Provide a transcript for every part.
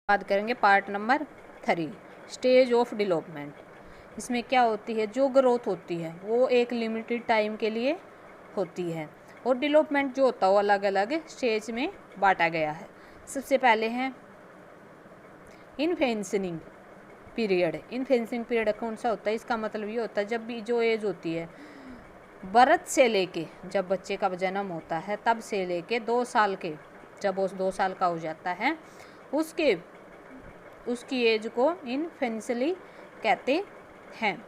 बात करेंगे part number 3 stage of development. इसमें क्या होती है, जो ग्रोथ होती है वो एक लिमिटेड टाइम के लिए होती है और डेवलपमेंट जो होता है वो अलग अलग स्टेज में बांटा गया है। सबसे पहले है इन्फेंशनिंग पीरियड। इन्फेंशनिंग पीरियड कौन सा होता है, इसका मतलब ये होता है जब भी जो एज होती है बर्थ से लेके, जब बच्चे का जन्म होता है तब से लेके 2 साल के, जब वो 2 साल का हो जाता है उसकी एज को इन्फेंशली कहते हैं।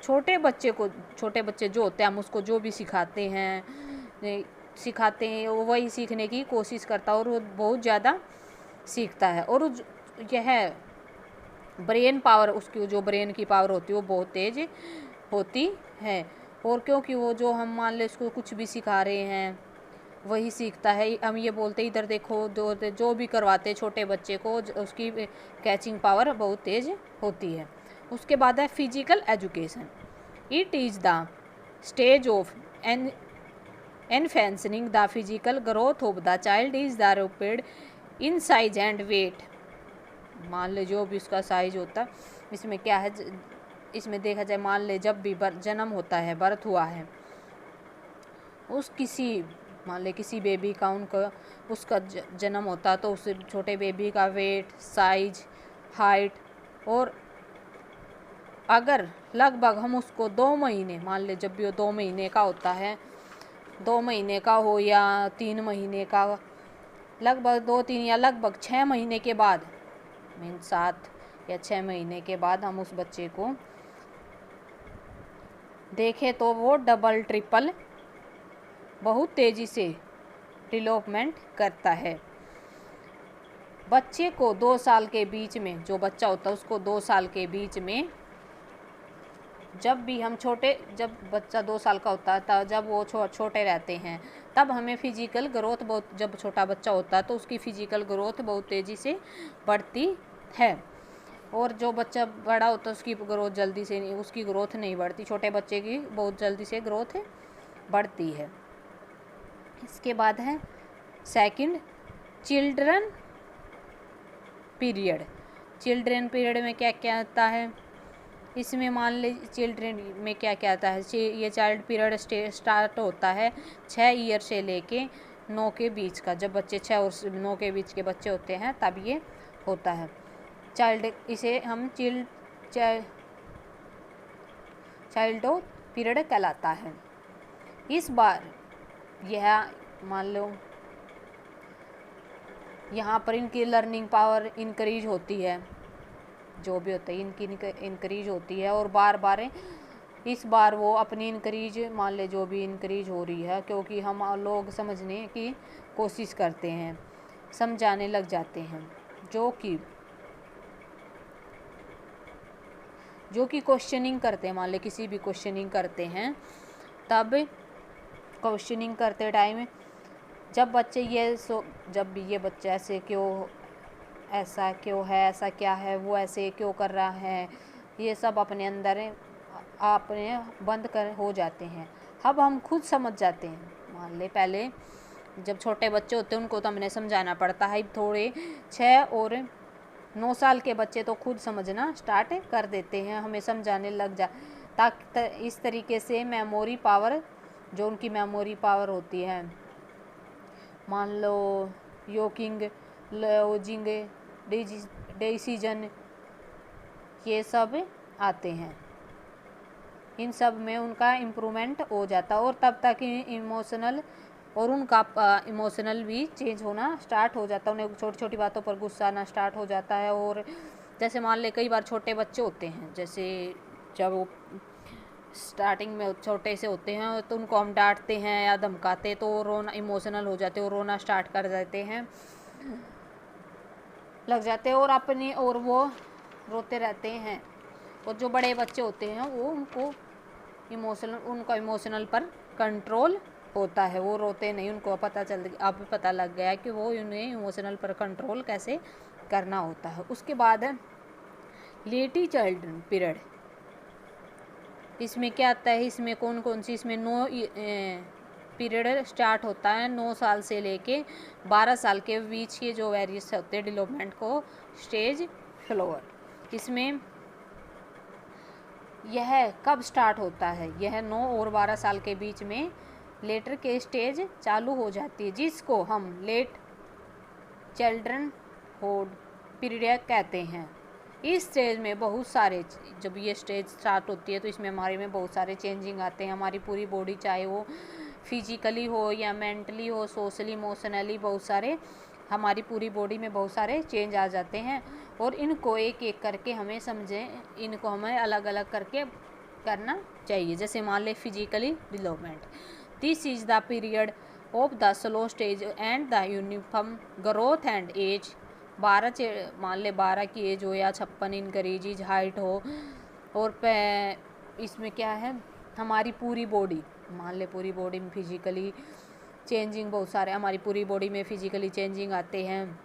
छोटे बच्चे जो होते हैं, हम उसको जो भी सिखाते हैं वो वही सीखने की कोशिश करता है और वो बहुत ज़्यादा सीखता है। और यह ब्रेन पावर, उसकी जो ब्रेन की पावर होती है वो बहुत तेज होती है। और क्योंकि वो जो हम मान ले उसको कुछ भी सिखा रहे हैं वही सीखता है। हम ये बोलते इधर देखो, जो भी करवाते छोटे बच्चे को उसकी कैचिंग पावर बहुत तेज होती है। उसके बाद है physical education. It is the stage of infancy the physical growth of the child is the rapid in size and weight. मान ले जो भी उसका साइज होता है, इसमें क्या है, इसमें देखा जाए मान ले जब भी जन्म होता है, बर्थ हुआ है, मान ले किसी बेबी का उसका जन्म होता है तो उस छोटे बेबी का वेट, साइज, हाइट, और अगर लगभग हम उसको 2 महीने, मान ले जब भी वो 2 महीने का होता है, 2 महीने का हो या 3 महीने का, लगभग 2-3 या लगभग 6 महीने के बाद, मीन 7 या 6 महीने के बाद हम उस बच्चे को देखें तो वो डबल ट्रिपल बहुत तेज़ी से डेवलपमेंट करता है। बच्चे को 2 साल के बीच में, जो बच्चा होता है उसको 2 साल के बीच में, जब बच्चा 2 साल का होता है तब जब वो छोटे रहते हैं तब हमें फिजिकल ग्रोथ बहुत, जब छोटा बच्चा होता है तो उसकी फिजिकल ग्रोथ बहुत तेज़ी से बढ़ती है। और जो बच्चा बड़ा होता है उसकी ग्रोथ नहीं बढ़ती, छोटे बच्चे की बहुत जल्दी से ग्रोथ बढ़ती है। इसके बाद है second children period. Children period में क्या क्या आता है, इसमें मान ले चिल्ड्रन में क्या क्या आता है, ये चाइल्ड पीरियड स्टार्ट होता है 6 ईयर से लेके 9 के बीच का। जब बच्चे 6 और 9 के बीच के बच्चे होते हैं तब ये होता है चाइल्ड, इसे हम चाइल्ड पीरियड कहलाता है। इस बार यह मान लो यहाँ पर इनकी लर्निंग पावर इंक्रीज होती है, जो भी होता है इनकी इंक्रीज होती है, और इस बार वो अपनी इंक्रीज, मान ले जो भी इंक्रीज हो रही है, क्योंकि हम लोग समझने की कोशिश करते हैं, समझाने लग जाते हैं, जो कि क्वेश्चनिंग करते हैं। मान ले किसी भी क्वेश्चनिंग करते हैं, तब क्वेश्चनिंग करते टाइम जब भी ये बच्चा ऐसा क्यों है, ऐसा क्या है, वो ऐसे क्यों कर रहा है, ये सब अपने अंदर आपने बंद कर हो जाते हैं। अब हम खुद समझ जाते हैं। मान ले पहले जब छोटे बच्चे होते हैं उनको तो हमने समझाना पड़ता है, थोड़े 6 और 9 साल के बच्चे तो खुद समझना स्टार्ट कर देते हैं, हमें समझाने लग जा, ताकि इस तरीके से मेमोरी पावर, जो उनकी मेमोरी पावर होती है, मान लो योकिंग, लॉजिंग, डिसीजन, ये सब आते हैं, इन सब में उनका इम्प्रूवमेंट हो जाता है। और तब तक उनका इमोशनल भी चेंज होना स्टार्ट हो जाता है, उन्हें छोटी छोटी बातों पर गुस्सा आना स्टार्ट हो जाता है। और जैसे मान ले कई बार छोटे बच्चे होते हैं, जैसे जब वो स्टार्टिंग में छोटे से होते हैं तो उनको हम डांटते हैं या धमकाते तो रोना, इमोशनल हो जाते हैं और रोना स्टार्ट कर देते हैं, और वो रोते रहते हैं। और जो बड़े बच्चे होते हैं वो उनका इमोशनल पर कंट्रोल होता है, वो रोते नहीं, उनको अब पता लग गया कि वो उन्हें इमोशनल पर कंट्रोल कैसे करना होता है। उसके बाद है लेटी चाइल्ड पीरियड। इसमें क्या आता है, इसमें कौन कौन सी, इसमें पीरियड स्टार्ट होता है 9 साल से लेके 12 साल के बीच के जो वेरियस होते हैं डेवलपमेंट को स्टेज फ्लोवर। इसमें यह कब स्टार्ट होता है? यह 9 और 12 साल के बीच में लेटर के स्टेज चालू हो जाती है, जिसको हम लेट चिल्ड्रनहुड पीरियड कहते हैं। इस स्टेज में बहुत सारे, जब ये स्टेज स्टार्ट होती है तो इसमें हमारे में बहुत सारे चेंजिंग आते हैं। हमारी पूरी बॉडी, चाहे वो फिजिकली हो या मेंटली हो, सोशली, इमोशनली, बहुत सारे हमारी पूरी बॉडी में बहुत सारे चेंज आ जाते हैं। और इनको एक एक करके हमें समझें, इनको हमें अलग अलग करके करना चाहिए। जैसे मान ले physically development, this is the period of the slow stage and the uniform growth and age. 12 मान ले 12 की एज हो या 56 इंक्रीज हाइट हो, और इसमें क्या है, हमारी पूरी बॉडी, मान ले पूरी बॉडी में फिजिकली चेंजिंग बहुत सारे, हमारी पूरी बॉडी में फिजिकली चेंजिंग आते हैं,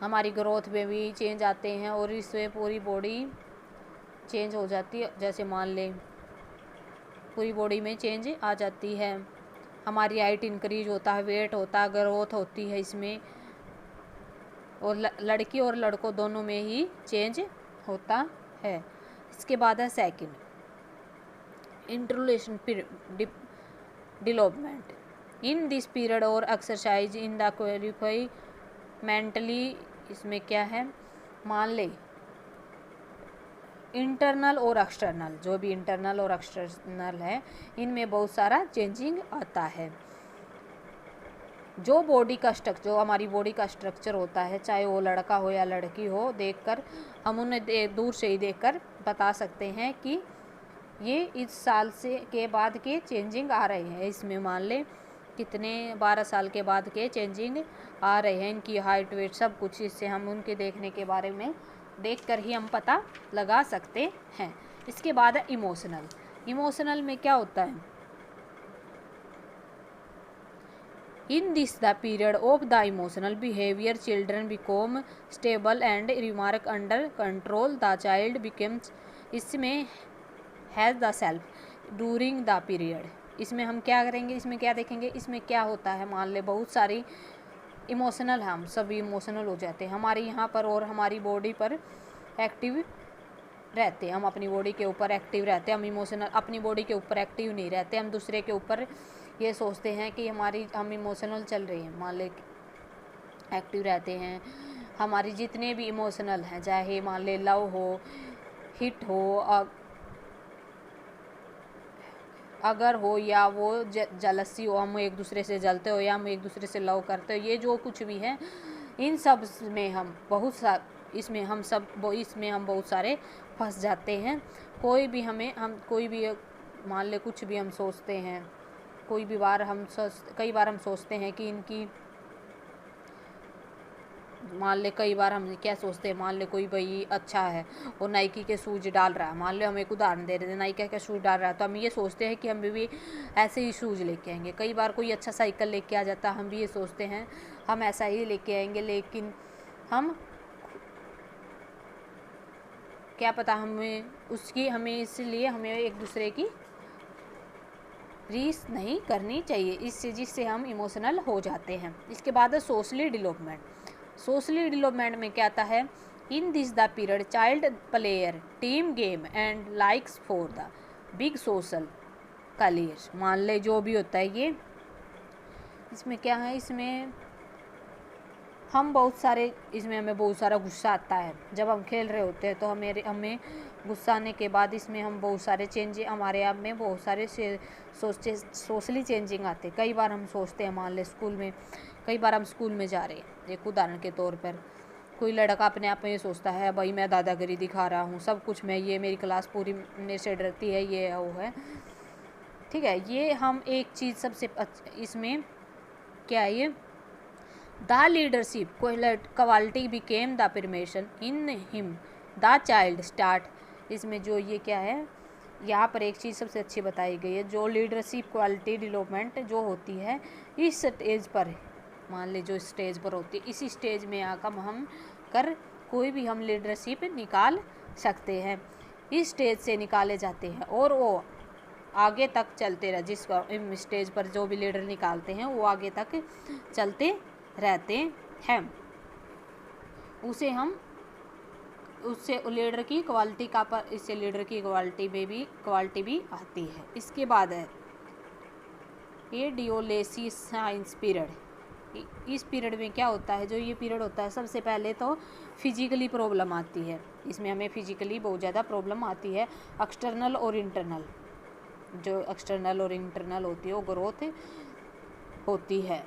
हमारी ग्रोथ में भी चेंज आते हैं, और इससे पूरी बॉडी चेंज हो जाती है। जैसे मान ले पूरी बॉडी में चेंज आ जाती है, हमारी हाइट इंक्रीज होता है, वेट होता है, ग्रोथ होती है इसमें, और लड़की और लड़कों दोनों में ही चेंज होता है। इसके बाद है second, intellectual development. In this period और exercise in the qualify mentally. इसमें क्या है, मान ले इंटरनल और एक्सटर्नल, जो भी इंटरनल और एक्सटर्नल है, इनमें बहुत सारा चेंजिंग आता है। जो बॉडी का स्ट्रक्चर, जो हमारी बॉडी का स्ट्रक्चर होता है, चाहे वो लड़का हो या लड़की हो, देखकर हम उन्हें दूर से ही देखकर बता सकते हैं कि ये इस साल से के बाद के चेंजिंग आ रहे हैं। इसमें मान ले कितने 12 साल के बाद के चेंजिंग आ रहे हैं, इनकी हाइट, वेट, सब कुछ, इससे हम उनके देखने के बारे में देखकर ही हम पता लगा सकते हैं। इसके बाद है इमोशनल। इमोशनल में क्या होता है, in this the period of the emotional behaviour children become stable and remark under control, the child becomes, इसमें has the self during the period. इसमें हम क्या करेंगे, इसमें क्या देखेंगे, इसमें क्या होता है, मान ले बहुत सारी इमोशनल है, हम सभी इमोशनल हो जाते हैं हमारे यहाँ पर, और हमारी बॉडी पर एक्टिव रहते हैं, हम अपनी बॉडी के ऊपर एक्टिव रहते हैं। हम इमोशनल अपनी बॉडी के ऊपर एक्टिव नहीं रहते, हम दूसरे के ऊपर ये सोचते हैं कि हम इमोशनल चल रहे हैं, मान ले एक्टिव रहते हैं। हमारी जितने भी इमोशनल हैं, चाहे मान ले लव हो, हिट हो, अगर हो, या वो जलसी हो, हम एक दूसरे से जलते हो, या हम एक दूसरे से लव करते हो, ये जो कुछ भी है, इन सब में हम इसमें हम बहुत सारे फंस जाते हैं। कोई भी मान ले कुछ भी हम सोचते हैं, कई बार हम सोचते हैं कि इनकी, मान ले कई बार हम क्या सोचते हैं, मान ले कोई भाई अच्छा है और नाइकी के शूज डाल रहा है, मान ले हम एक उदाहरण दे रहे थे, नाइकी के शूज डाल रहा है, तो हम ये सोचते हैं कि हम भी ऐसे ही शूज लेके आएंगे। कई बार कोई अच्छा साइकिल लेके आ जाता है, हम भी ये सोचते हैं हम ऐसा ही लेके आएंगे, लेकिन हम क्या पता हमें इसलिए हमें एक दूसरे की रीस नहीं करनी चाहिए, जिससे हम इमोशनल हो जाते हैं। इसके बाद है सोशली डेवलपमेंट। सोशली डेवलपमेंट में क्या आता है, in this the period child player team game and likes for the big social circles. मान ले जो भी होता है ये, इसमें क्या है, इसमें हमें बहुत सारा गुस्सा आता है जब हम खेल रहे होते हैं, तो हमें गुस्सा आने के बाद इसमें हम बहुत सारे चेंज हमारे आप में बहुत सारे सोशली चेंजिंग आते हैं। कई बार हम सोचते हैं, मान ले कई बार हम स्कूल में जा रहे हैं, एक उदाहरण के तौर पर कोई लड़का अपने आप में ये सोचता है, भाई मैं दादागिरी दिखा रहा हूँ, सब कुछ मेरी क्लास पूरी मेरे से डरती है, ये वो है, ठीक है। ये हम एक चीज़ सबसे इसमें क्या है, ये the leadership quality became the permission in him the child start. इसमें जो ये क्या है, यहाँ पर एक चीज़ सबसे अच्छी बताई गई है, जो लीडरशिप क्वालिटी डेवलपमेंट जो होती है इस स्टेज पर, मान ले जो स्टेज पर होती है, इसी स्टेज में आकर हम कोई भी हम लीडरशिप निकाल सकते हैं, इस स्टेज से निकाले जाते हैं, और वो आगे तक चलते रह जिस स्टेज पर जो भी लीडर निकालते हैं वो आगे तक चलते रहते हैं। उससे लीडर की क्वालिटी का पर इससे लीडर की क्वालिटी भी आती है। इसके बाद है एडियोलेसिस पीरियड। इस पीरियड में क्या होता है, जो ये पीरियड होता है, सबसे पहले तो फिजिकली प्रॉब्लम आती है। इसमें हमें फिजिकली बहुत ज़्यादा प्रॉब्लम आती है। एक्सटर्नल और इंटरनल, जो एक्सटर्नल और इंटरनल होती है वो ग्रोथ होती है।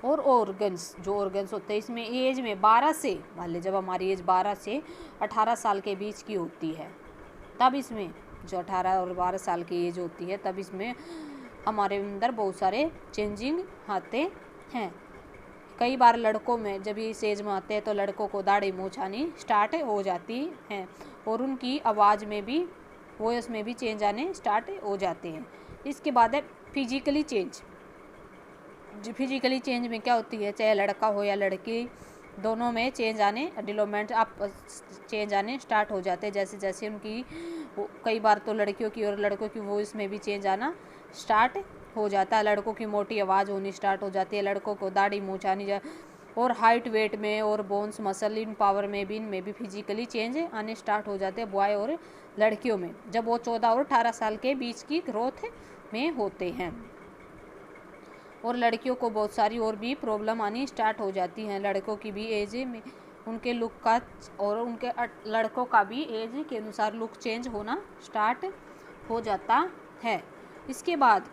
और ऑर्गन्स, जो ऑर्गन्स होते हैं इसमें एज में 12 से, मान लीजिए जब हमारी एज 12 से 18 साल के बीच की होती है, तब इसमें जो 18 और 12 साल की एज होती है तब इसमें हमारे अंदर बहुत सारे चेंजिंग आते हैं। कई बार लड़कों में जब इस एज में आते हैं तो लड़कों को दाढ़ी मूंछ आनी स्टार्ट हो जाती है और उनकी आवाज़ में भी, वॉइस में भी चेंज आने स्टार्ट हो जाते हैं। इसके बाद है फिजिकली चेंज। जो फिजिकली चेंज में क्या होती है, चाहे लड़का हो या लड़की, दोनों में चेंज आने, डेवलपमेंट आप चेंज आने स्टार्ट हो जाते हैं। जैसे जैसे उनकी, कई बार तो लड़कियों की और लड़कों की वॉइस में भी चेंज आना स्टार्ट हो जाता है। लड़कों की मोटी आवाज़ होनी स्टार्ट हो जाती है, लड़कों को दाढ़ी मूंछ आनी, और हाइट वेट में और बोन्स मसल इन पावर में भी, इनमें भी फिजिकली चेंज आने स्टार्ट हो जाते हैं बॉय और लड़कियों में, जब वो 14 और 18 साल के बीच की ग्रोथ में होते हैं। और लड़कियों को बहुत सारी और भी प्रॉब्लम आनी स्टार्ट हो जाती हैं। लड़कों की भी एज में उनके लुक का और उनके लड़कों का भी एज के अनुसार लुक चेंज होना स्टार्ट हो जाता है। इसके बाद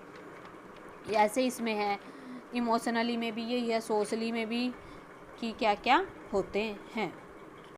ऐसे इसमें है इमोशनली में भी यही है, सोशली में भी कि क्या क्या होते हैं।